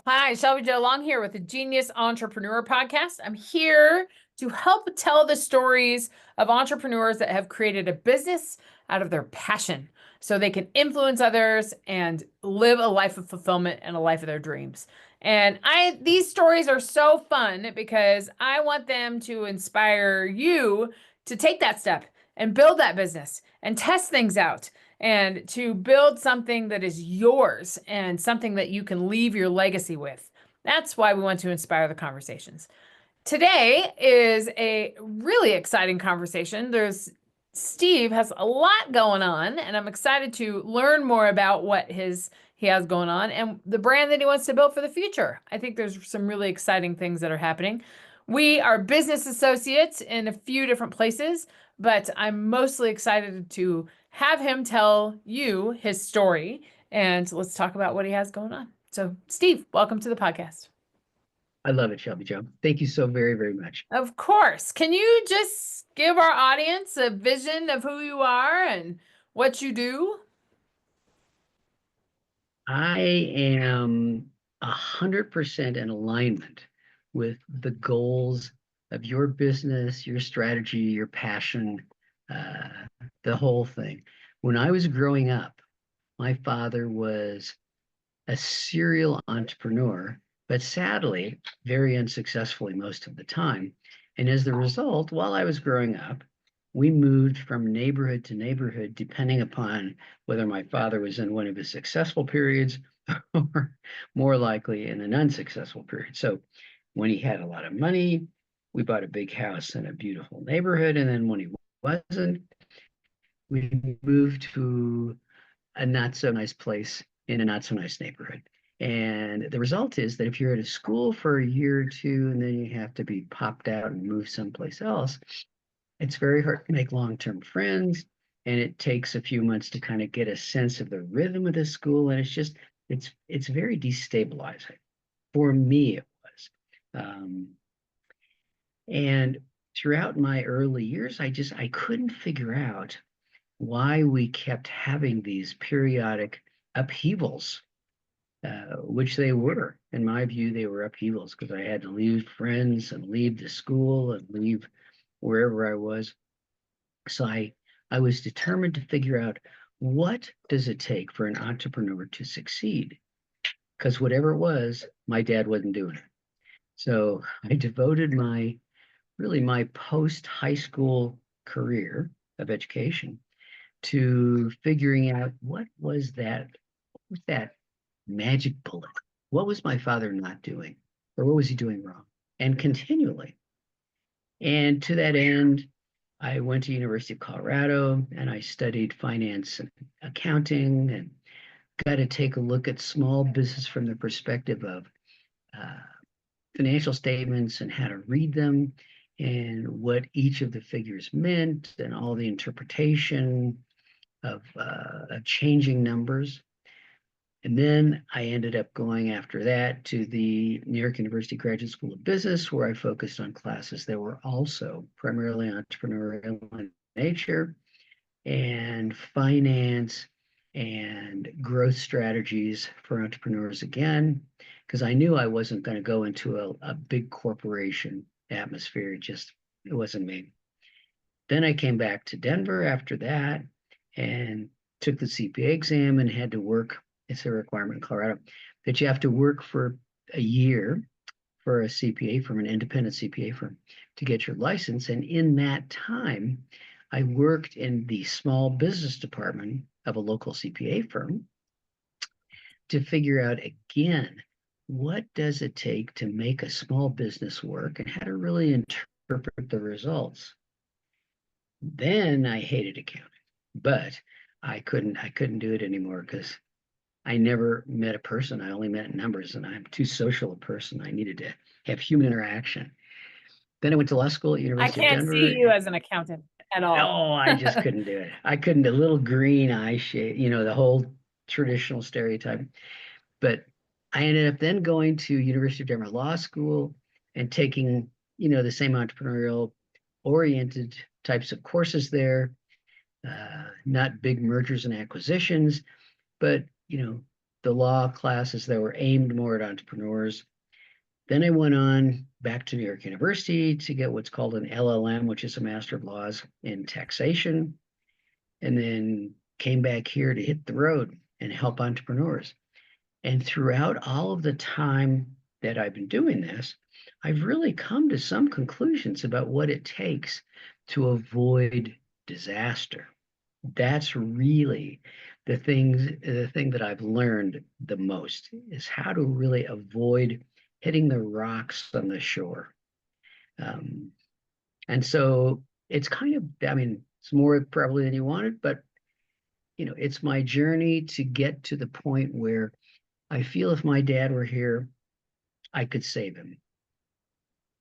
Hi, Shelby Jo Long here with the Genius Entrepreneur Podcast. I'm here to help tell the stories of entrepreneurs that have created a business out of their passion so they can influence others and live a life of fulfillment and a life of their dreams. And these stories are so fun because I want them to inspire you to take that step and build that business and test things out and to build something that is yours and something that you can leave your legacy with. That's why we want to inspire the conversations. Today is a really exciting conversation. Steve has a lot going on, and I'm excited to learn more about what he has going on and the brand that he wants to build for the future. I think there's some really exciting things that are happening. We are business associates in a few different places, but I'm mostly excited to have him tell you his story, and let's talk about what he has going on. So, Steve, welcome to the podcast. I love it, Shelby Joe. Thank you so very, very much. Of course. Can you just give our audience a vision of who you are and what you do? I am 100% in alignment with the goals of your business, your strategy, your passion, uh, the whole thing. When I was growing up, my father was a serial entrepreneur, but sadly, very unsuccessfully most of the time. And as the result, while I was growing up, we moved from neighborhood to neighborhood, depending upon whether my father was in one of his successful periods or more likely in an unsuccessful period. So when he had a lot of money, we bought a big house in a beautiful neighborhood. And then when he wasn't, we moved to a not so nice place in a not so nice neighborhood. And the result is that if you're at a school for a year or two and then you have to be popped out and moved someplace else, it's very hard to make long-term friends. And it takes a few months to kind of get a sense of the rhythm of the school. And it's very destabilizing. For me, it was. And throughout my early years, I couldn't figure out why we kept having these periodic upheavals, which they were. In my view, they were upheavals because I had to leave friends and leave the school and leave wherever I was. So I was determined to figure out what does it take for an entrepreneur to succeed? Because whatever it was, my dad wasn't doing it. So I devoted my post high school career of education to figuring out what was that magic bullet? What was my father not doing? Or what was he doing wrong? And continually. And to that end, I went to University of Colorado and I studied finance and accounting and got to take a look at small business from the perspective of uh, financial statements and how to read them and what each of the figures meant and all the interpretation of changing numbers. And then I ended up going after that to the New York University Graduate School of Business, where I focused on classes that were also primarily entrepreneurial in nature and finance and growth strategies for entrepreneurs again, because I knew I wasn't going to go into a big corporation atmosphere. It wasn't me. Then I came back to Denver after that and took the CPA exam and had to work. It's a requirement in Colorado that you have to work for a year for a CPA firm, an independent CPA firm, to get your license. And in that time, I worked in the small business department of a local CPA firm to figure out again, what does it take to make a small business work and how to really interpret the results. Then I hated accounting, but I couldn't do it anymore because I never met a person. I only met numbers, and I'm too social a person. I needed to have human interaction. Then I went to law school at I University of can't see Denver. you as an accountant at all. No, I just couldn't do it. I couldn't. A little green eye shade, the whole traditional stereotype. But I ended up then going to University of Denver Law School and taking, the same entrepreneurial oriented types of courses there, not big mergers and acquisitions, but the law classes that were aimed more at entrepreneurs. Then I went on back to New York University to get what's called an LLM, which is a Master of Laws in Taxation, and then came back here to hit the road and help entrepreneurs. And throughout all of the time that I've been doing this, I've really come to some conclusions about what it takes to avoid disaster. That's really the thing that I've learned the most is how to really avoid hitting the rocks on the shore. Um, and so it's kind of, I mean, it's more probably than you wanted, but it's my journey to get to the point where I feel if my dad were here, I could save him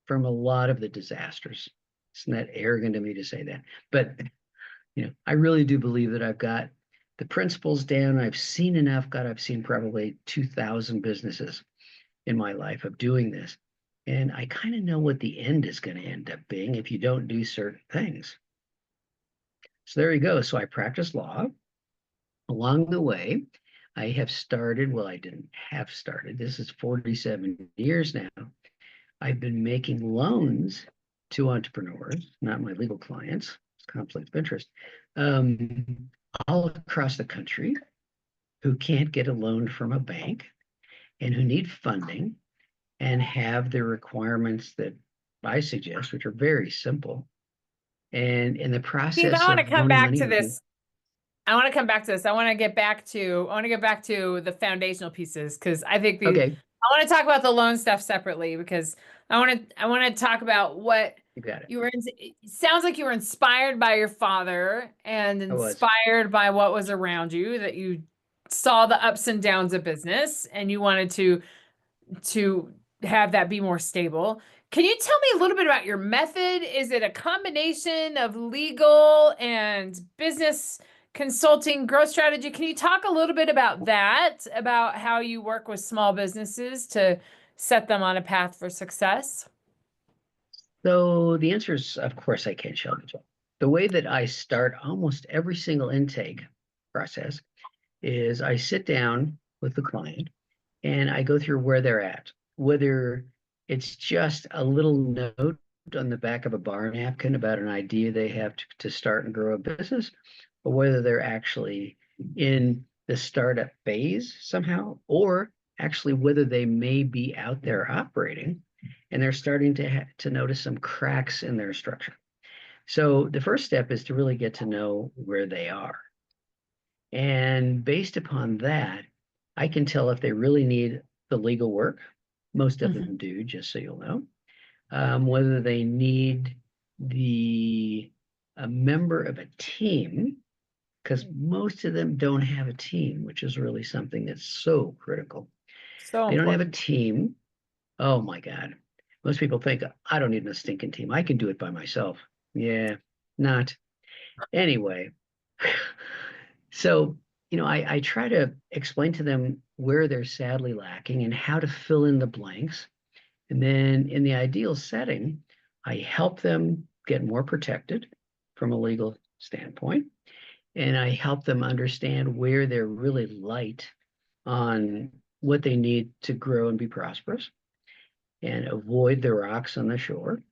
from a lot of the disasters. It's not arrogant of me to say that, but I really do believe that I've got the principles down. I've seen enough. God, I've seen probably 2,000 businesses in my life of doing this. And I kind of know what the end is going to end up being if you don't do certain things. So there you go. So I practice law. Along the way, I have started, well, I didn't have started. This is 47 years now. I've been making loans to entrepreneurs, not my legal clients. It's conflict of interest, all across the country who can't get a loan from a bank and who need funding and have the requirements that I suggest, which are very simple. And in the Steve, I process want to of come loaning back money, to this. I want to come back to this. I want to get back to the foundational pieces because okay, I want to talk about the loan stuff separately because I want to talk about what you got it. you were it sounds like you were inspired by your father and I was. inspired by what was around you, that you saw the ups and downs of business and you wanted to have that be more stable. Can you tell me a little bit about your method? Is it a combination of legal and business consulting, growth strategy? Can you talk a little bit about that, about how you work with small businesses to set them on a path for success? So the answer is, of course, I can, Sheldon. The way that I start almost every single intake process is I sit down with the client and I go through where they're at, whether it's just a little note on the back of a bar napkin about an idea they have to start and grow a business, or whether they're actually in the startup phase somehow, or actually whether they may be out there operating and they're starting to notice some cracks in their structure. So the first step is to really get to know where they are. And based upon that, I can tell if they really need the legal work. Most of Mhm. them do, just so you'll know. Whether they need the a member of a team, because most of them don't have a team, which is really something that's so critical. So They don't have a important. team. Oh my God. Most people think I don't need a stinking team. I can do it by myself. Yeah, not. Anyway, so, I try to explain to them where they're sadly lacking and how to fill in the blanks. And then in the ideal setting, I help them get more protected from a legal standpoint. And I help them understand where they're really light on what they need to grow and be prosperous and avoid the rocks on the shore.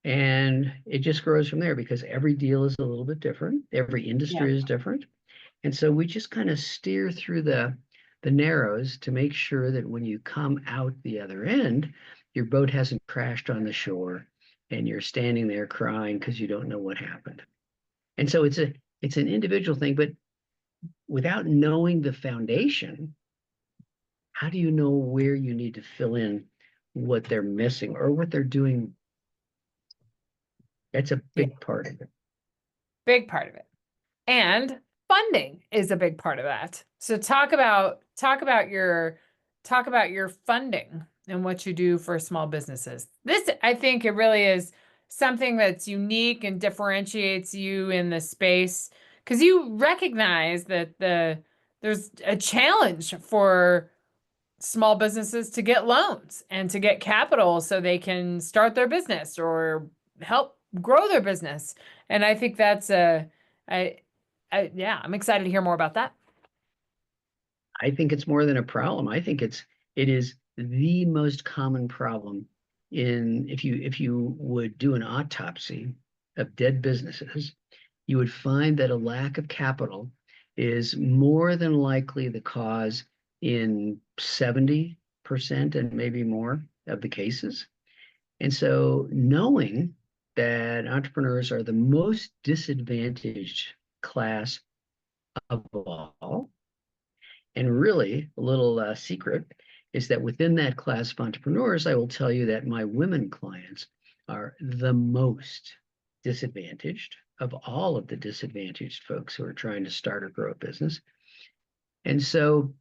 And it just grows from there because every deal is a little bit different. Every Yeah. industry is different. And so we just kind of steer through the narrows to make sure that when you come out the other end, your boat hasn't crashed on the shore and you're standing there crying because you don't know what happened. And so it's an individual thing, but without knowing the foundation, how do you know where you need to fill in what they're missing or what they're doing? That's a Yeah. big part of it. Big part of it. And funding is a big part of that. So talk about your funding and what you do for small businesses. This, I think it really is something that's unique and differentiates you in the space because you recognize that there's a challenge for small businesses to get loans and to get capital so they can start their business or help grow their business. And I think that's a, I, yeah, I'm excited to hear more about that. I think it's more than a problem. I think it is the most common problem in if you would do an autopsy of dead businesses, you would find that a lack of capital is more than likely the cause in 70% and maybe more of the cases. And so knowing that entrepreneurs are the most disadvantaged class of all, and really, a little secret is that within that class of entrepreneurs, I will tell you that my women clients are the most disadvantaged of all of the disadvantaged folks who are trying to start or grow a business. And so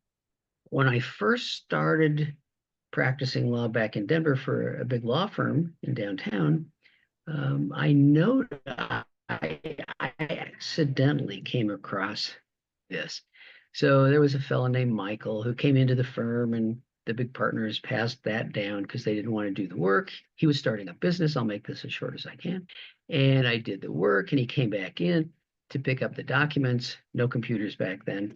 when I first started practicing law back in Denver for a big law firm in downtown, I noted I accidentally came across this. So there was a fellow named Michael who came into the firm, and the big partners passed that down because they didn't want to do the work. He was starting a business. I'll make this as short as I can. And I did the work, and he came back in to pick up the documents. No computers back then.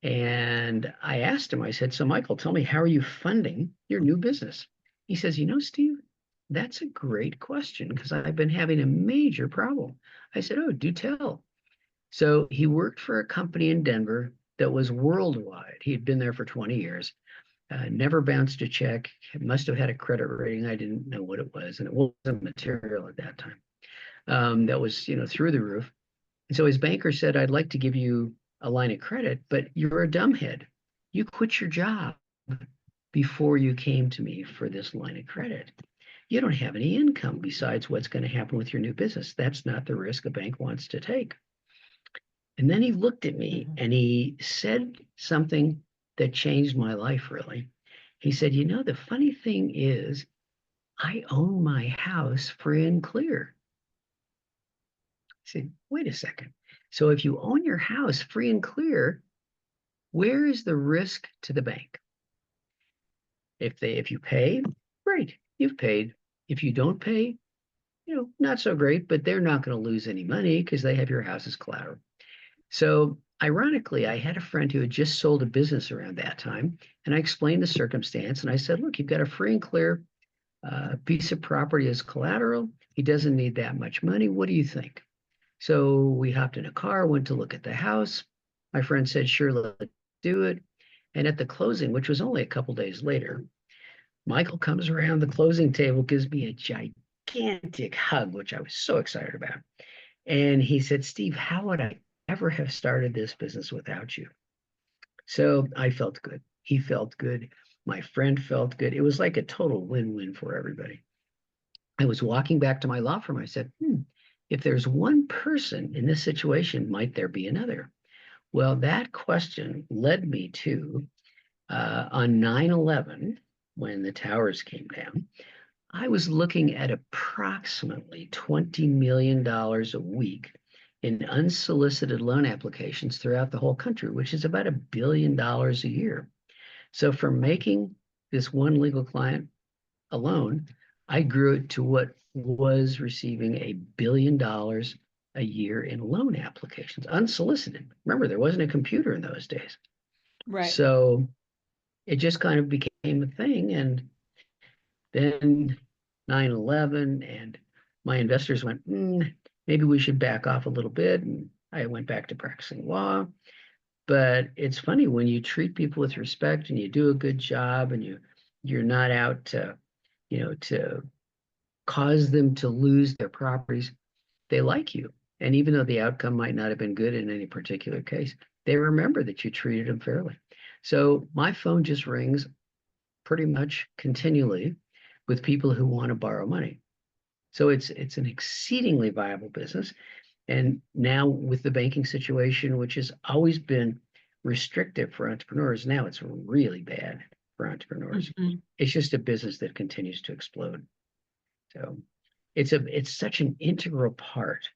And I asked him, I said, so Michael, tell me, how are you funding your new business? He says, Steve, that's a great question because I've been having a major problem. I said, oh, do tell. So he worked for a company in Denver that was worldwide. He had been there for 20 years, never bounced a check, must have had a credit rating. I didn't know what it was, and it wasn't material at that time. That was, through the roof. And so his banker said, I'd like to give you a line of credit, but you're a dumbhead. You quit your job before you came to me for this line of credit. You don't have any income besides what's going to happen with your new business. That's not the risk a bank wants to take. And then he looked at me and he said something that changed my life, really. He said, the funny thing is, I own my house free and clear. I said, wait a second. So if you own your house free and clear, where is the risk to the bank? If you pay, great, you've paid. If you don't pay, not so great, but they're not going to lose any money because they have your house as collateral. So ironically, I had a friend who had just sold a business around that time, and I explained the circumstance, and I said, look, you've got a free and clear piece of property as collateral. He doesn't need that much money. What do you think? So we hopped in a car, went to look at the house. My friend said, sure, let's do it. And at the closing, which was only a couple days later, Michael comes around the closing table, gives me a gigantic hug, which I was so excited about. And he said, Steve, how would I ever have started this business without you? So I felt good. He felt good. My friend felt good. It was like a total win-win for everybody. I was walking back to my law firm. I said, if there's one person in this situation, might there be another? Well, that question led me to on 9/11, when the towers came down, I was looking at approximately $20 million a week in unsolicited loan applications throughout the whole country, which is about $1 billion a year. So from making this one legal client a loan, I grew it to what was receiving $1 billion a year in loan applications, unsolicited. Remember, there wasn't a computer in those days. Right. So it just kind of became a thing. And then 9/11, and my investors went, maybe we should back off a little bit. And I went back to practicing law. But it's funny when you treat people with respect and you do a good job and you're not out to cause them to lose their properties, they like you. And even though the outcome might not have been good in any particular case, they remember that you treated them fairly. So my phone just rings pretty much continually with people who want to borrow money. So it's an exceedingly viable business. And now with the banking situation, which has always been restrictive for entrepreneurs, now it's really bad for entrepreneurs. Mm-hmm. It's just a business that continues to explode. So it's such an integral part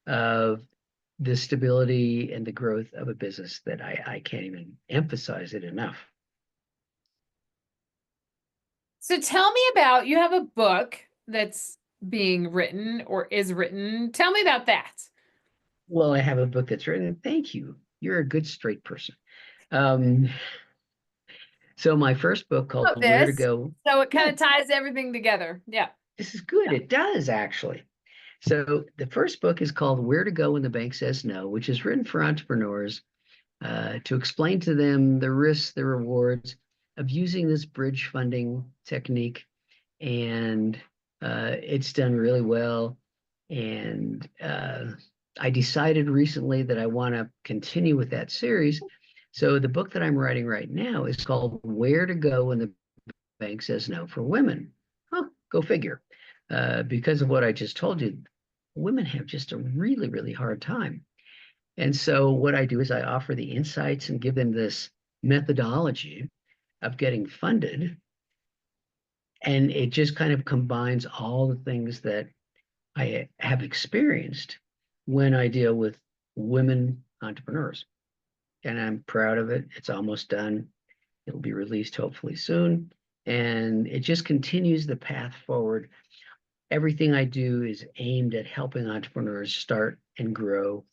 of the stability and the growth of a business that I can't even emphasize it enough. So tell me about, you have a book that's being written or is written. Tell me about that. Well, I have a book that's written. Thank you. You're a good straight person. Um, So my first book called Of Where to this. Go. So it kind Yeah, of ties everything together. Yeah. this is good. Yeah. It does actually. So the first book is called Where to Go When the Bank Says No, which is written for entrepreneurs to explain to them the risks, the rewards of using this bridge funding technique. And it's done really well. And I decided recently that I want to continue with that series. So the book that I'm writing right now is called Where to Go When the Bank Says No for Women. Huh, go figure. Because of what I just told you, women have just a really, really hard time. And so what I do is I offer the insights and give them this methodology of getting funded. And it just kind of combines all the things that I have experienced when I deal with women entrepreneurs. And I'm proud of it. It's almost done. It'll be released hopefully soon. And it just continues the path forward. Everything I do is aimed at helping entrepreneurs start and grow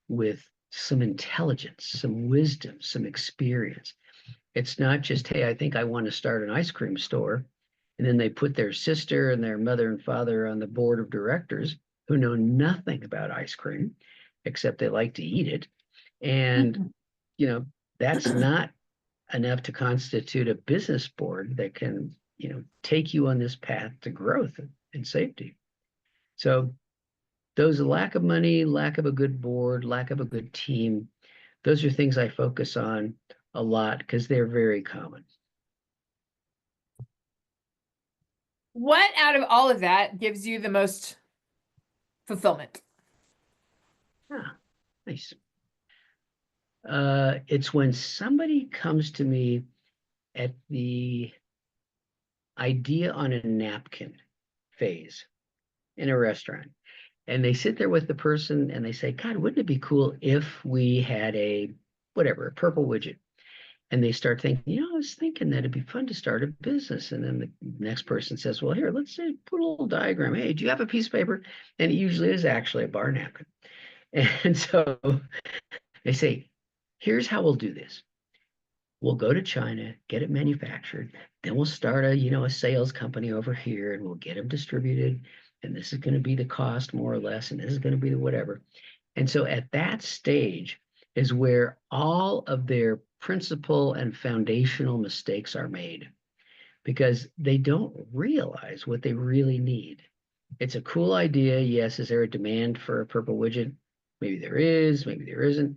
with some intelligence, some wisdom, some experience. It's not just, hey, I think I want to start an ice cream store. And then they put their sister and their mother and father on the board of directors who know nothing about ice cream, except they like to eat it. And, Mhm. you know, that's not enough to constitute a business board that can, take you on this path to growth and safety. So those lack of money, lack of a good board, lack of a good team, those are things I focus on a lot because they're very common. What out of all of that gives you the most fulfillment? Ah, nice. It's when somebody comes to me at the idea on a napkin phase in a restaurant, and they sit there with the person and they say, God, wouldn't it be cool if we had a whatever, a purple widget? And they start thinking, I was thinking that it'd be fun to start a business. And then the next person says, well, here, let's say, put a little diagram. Hey, do you have a piece of paper? And it usually is actually a bar napkin. And so they say, here's how we'll do this. We'll go to China, get it manufactured, then we'll start a sales company over here and we'll get them distributed. And this is going to be the cost more or less, and this is going to be the whatever. And so at that stage is where all of their principal and foundational mistakes are made because they don't realize what they really need. It's a cool idea. Yes, is there a demand for a purple widget? Maybe there is, maybe there isn't,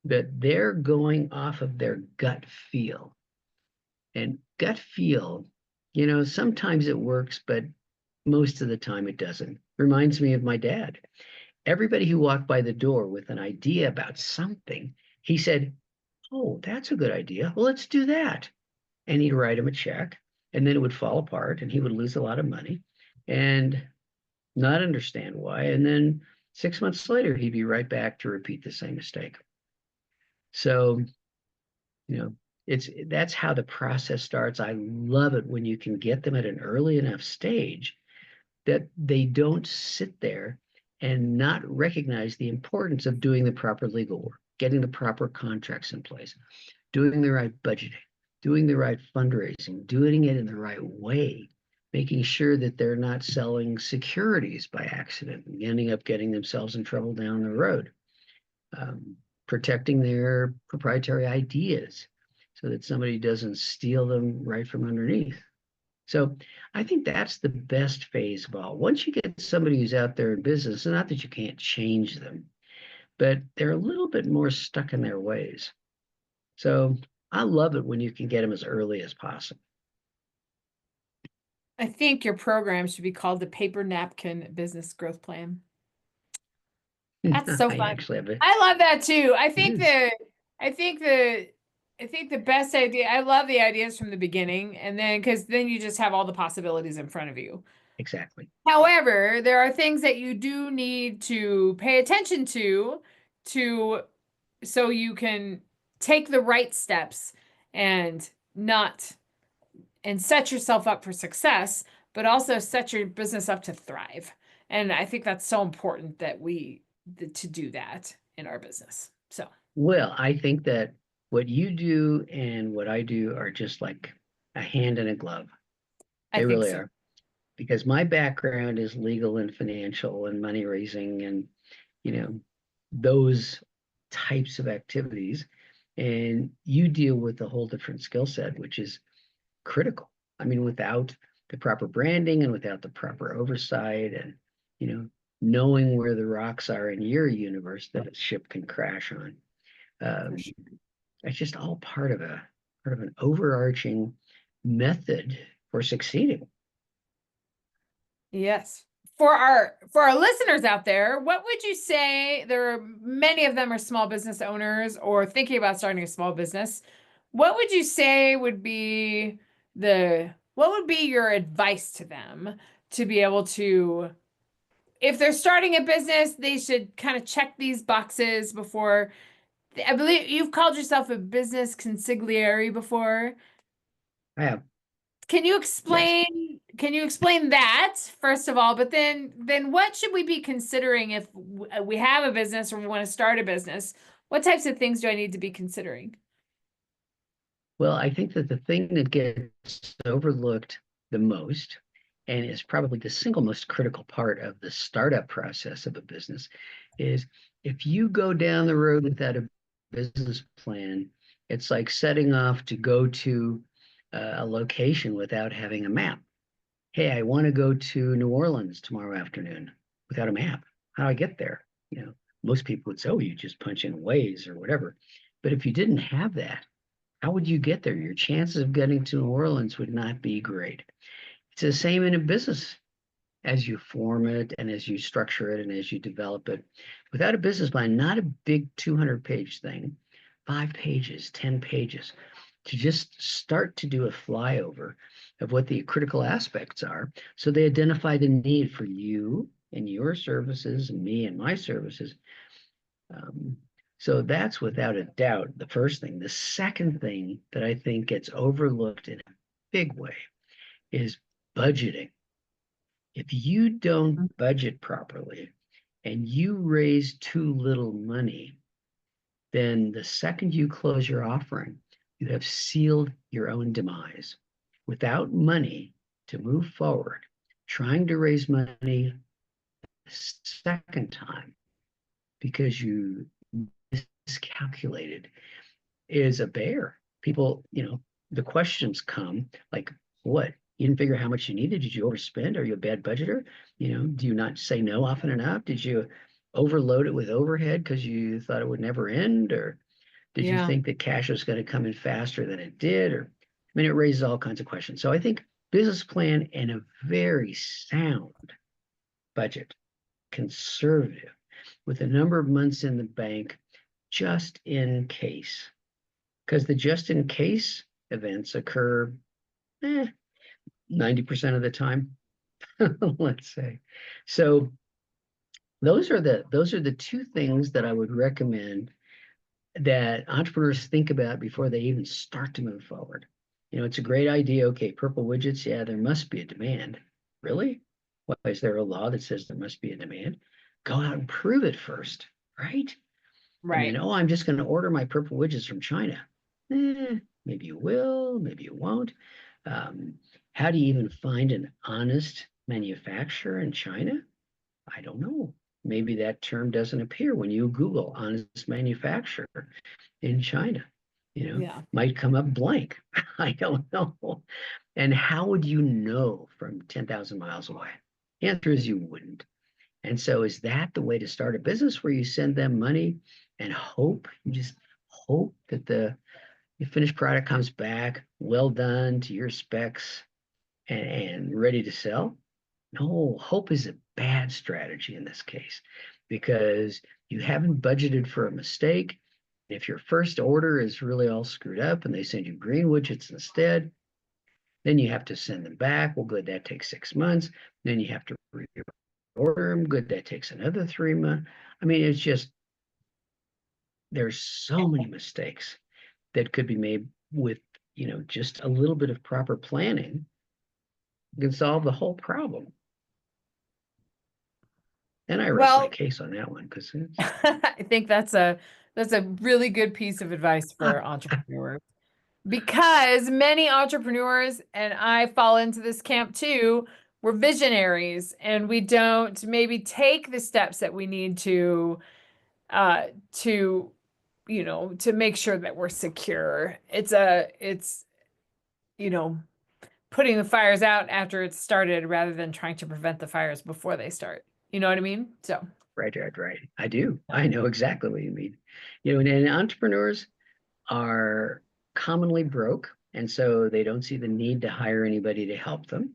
but they're going off of their gut feel. And gut feel, sometimes it works, but most of the time it doesn't. Reminds me of my dad. Everybody who walked by the door with an idea about something, he said, oh, that's a good idea. Well, let's do that. And he'd write him a check, and then it would fall apart, and he would lose a lot of money and not understand why. And then 6 months later, he'd be right back to repeat the same mistake. So, you know, that's how the process starts. I love it when you can get them at an early enough stage that they don't sit there and not recognize the importance of doing the proper legal work, getting the proper contracts in place, doing the right budgeting, doing the right fundraising, doing it in the right way, making sure that they're not selling securities by accident and ending up getting themselves in trouble down the road, protecting their proprietary ideas so that somebody doesn't steal them right from underneath. So I think that's the best phase of all. Once you get somebody who's out there in business, not that you can't change them, but they're a little bit more stuck in their ways. So I love it when you can get them as early as possible. I think your program should be called the Paper Napkin Business Growth Plan. That's so I fun. actually have it. I love that too. It is I think the I think the best idea, I love the ideas from the beginning, and then because then you just have all the possibilities in front of you. exactly. However, there are things that you do need to pay attention to so you can take the right steps and not and set yourself up for success, but also set your business up to thrive. And I think that's so important that to do that in our business. So, Well, I think that what you do and what I do are just like a hand in a glove. I They think really so. are. Because my background is legal and financial and money raising and, you know, those types of activities. And you deal with a whole different skill set, which is critical. I mean, without the proper branding and without the proper oversight and, you know, knowing where the rocks are in your universe that a ship can crash on. For Um, sure. it's just all part of an overarching method for succeeding. Yes. For our listeners out there, what would you say? There are many of them are small business owners or thinking about starting a small business. What would you say would be what would be your advice to them to be able to, if they're starting a business, they should kind of check these boxes before. I believe you've called yourself a business consigliere before. I have, yes. Can you explain that first of all, but then what should we be considering if we have a business or we want to start a business? What types of things do I need to be considering? Well, I think that the thing that gets overlooked the most and is probably the single most critical part of the startup process of a business is if you go down the road without a business plan, it's like setting off to go to a location without having a map. Hey, I want to go to New Orleans tomorrow afternoon without a map. How do I get there? You know, most people would say, oh, you just punch in Waze or whatever. But if you didn't have that, how would you get there? Your chances of getting to New Orleans would not be great. It's the same in a business as you form it and as you structure it and as you develop it. Without a business plan, not a big 200-page thing, 5 pages, 10 pages, to just start to do a flyover of what the critical aspects are. So they identify the need for you and your services and me and my services. Um, so that's without a doubt the first thing. The second thing that I think gets overlooked in a big way is budgeting. If you don't budget properly and you raise too little money, then the second you close your offering, you have sealed your own demise. Without money to move forward, trying to raise money a second time because you miscalculated is a bear. People, the questions come like, what? You didn't figure how much you needed? Did you overspend? Are you a bad budgeter? Do you not say no often enough? Did you overload it with overhead because you thought it would never end? Or did you Yeah. think that cash was going to come in faster than it did? Or, I mean, it raises all kinds of questions. So I think business plan and a very sound budget, conservative, with a number of months in the bank, just in case because the just in case events occur 90% of the time, let's say. So those are the two things that I would recommend that entrepreneurs think about before they even start to move forward. It's a great idea. Okay, purple widgets, yeah, there must be a demand. Really? Why is there a law that says there must be a demand? Go out and prove it first, right? And then, Right. oh, I'm just going to order my purple widgets from China. Maybe you will, maybe you won't. Um, how do you even find an honest manufacturer in China? I don't know. Maybe that term doesn't appear when you Google honest manufacturer in China. Yeah. Might come up blank. I don't know. And how would you know from 10,000 miles away? The answer is you wouldn't. And so is that the way to start a business where you send them money and you just hope that the finished product comes back well done to your specs and ready to sell? No, hope is a bad strategy in this case because you haven't budgeted for a mistake. If your first order is really all screwed up and they send you green widgets instead, then you have to send them back. Well, good, that takes 6 months. Then you have to order them. Good, that takes another 3 months. I mean, it's just there's so many mistakes that could be made with, just a little bit of proper planning can solve the whole problem. And I rest my Well, case on that one because it's I think that's a That's a really good piece of advice for entrepreneurs. Because many entrepreneurs, and I fall into this camp too, we're visionaries and we don't maybe take the steps that we need to, to make sure that we're secure. It's, you know, putting the fires out after it's started rather than trying to prevent the fires before they start. You know what I mean? So, Right. I do. yeah. I know exactly what you mean. And entrepreneurs are commonly broke, and so they don't see the need to hire anybody to help them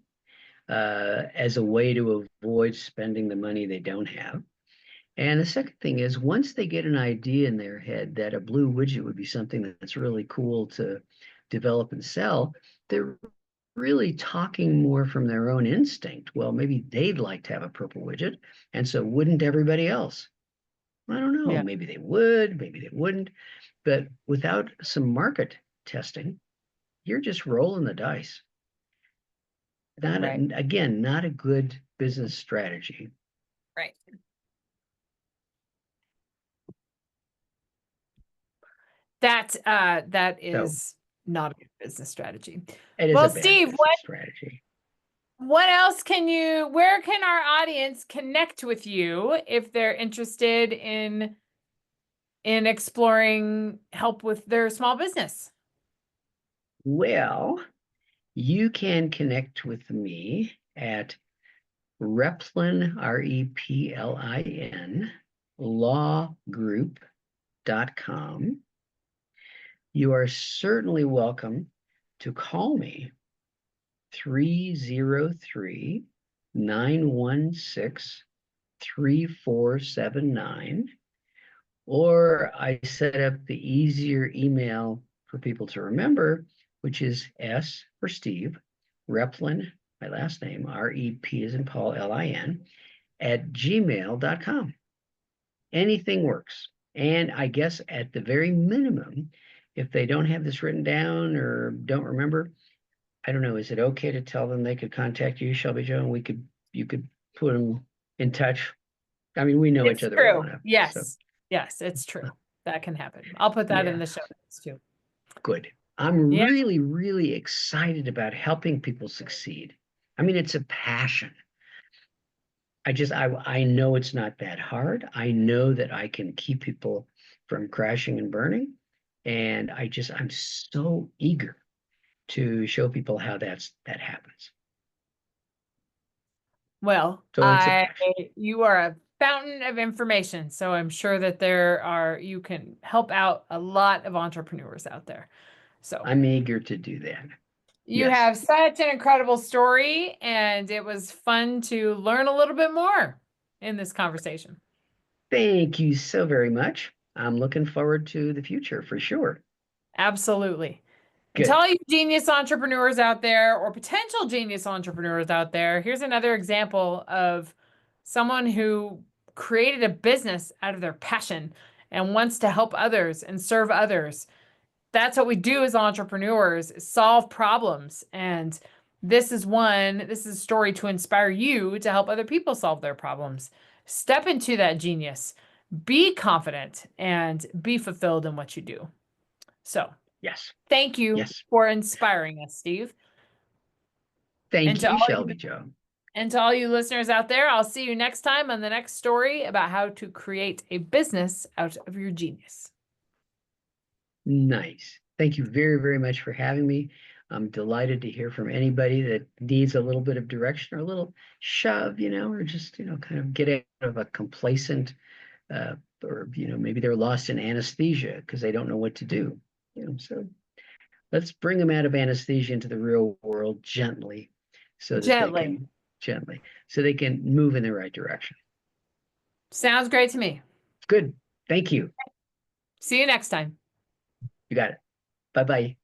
as a way to avoid spending the money they don't have. And the second thing is, once they get an idea in their head that a blue widget would be something that's really cool to develop and sell, they're really talking more from their own instinct. Well, maybe they'd like to have a purple widget, and so wouldn't everybody else? I don't know. Yeah. Maybe they would, maybe they wouldn't. But without some market testing, you're just rolling the dice. Not Right. again, not a good business strategy. Right. That So is not a good business strategy. it is a Well, bad Steve, business strategy. what else where can our audience connect with you if they're interested in exploring help with their small business? Well, you can connect with me at Replin, Replin, lawgroup.com. You are certainly welcome to call me 303 916 3479, or I set up the easier email for people to remember, which is S for Steve, Replin, my last name, REP as in Paul, LIN, at gmail.com. Anything works. And I guess at the very minimum, if they don't have this written down or don't remember, I don't know, is it okay to tell them they could contact you, Shelby Joe, and you could put them in touch? I mean, we know each It's other well true. enough, so Yes. Yes, it's true. That can happen. I'll put that in yeah, the show notes too. good. I'm Yeah. really excited about helping people succeed. I mean, it's a passion. I know it's not that hard. I know that I can keep people from crashing and burning. And I'm so eager to show people how that happens. Well, So it's a passion. you are a fountain of information, so I'm sure that you can help out a lot of entrepreneurs out there. So I'm eager to do that. you Yes. have such an incredible story, and it was fun to learn a little bit more in this conversation. Thank you so very much. I'm looking forward to the future for sure. Absolutely. And to Good. all you genius entrepreneurs out there or potential genius entrepreneurs out there, here's another example of someone who created a business out of their passion and wants to help others and serve others. That's what we do as entrepreneurs, is solve problems. And this is a story to inspire you to help other people solve their problems. Step into that genius, be confident, and be fulfilled in what you do. So, Yes. thank you Yes. for inspiring us, Steve. And Thank to you, all you Shelby Joe. and to all you listeners out there, I'll see you next time on the next story about how to create a business out of your genius. Nice. Thank you very much for having me. I'm delighted to hear from anybody that needs a little bit of direction or a little shove, or just, kind of get out of a complacent, or, maybe they're lost in anesthesia because they don't know what to do. So let's bring them out of anesthesia into the real world gently so that they Gently. can so they can move in the right direction. Sounds great to me. Good. Thank you. See you next time. You got it. Bye-bye.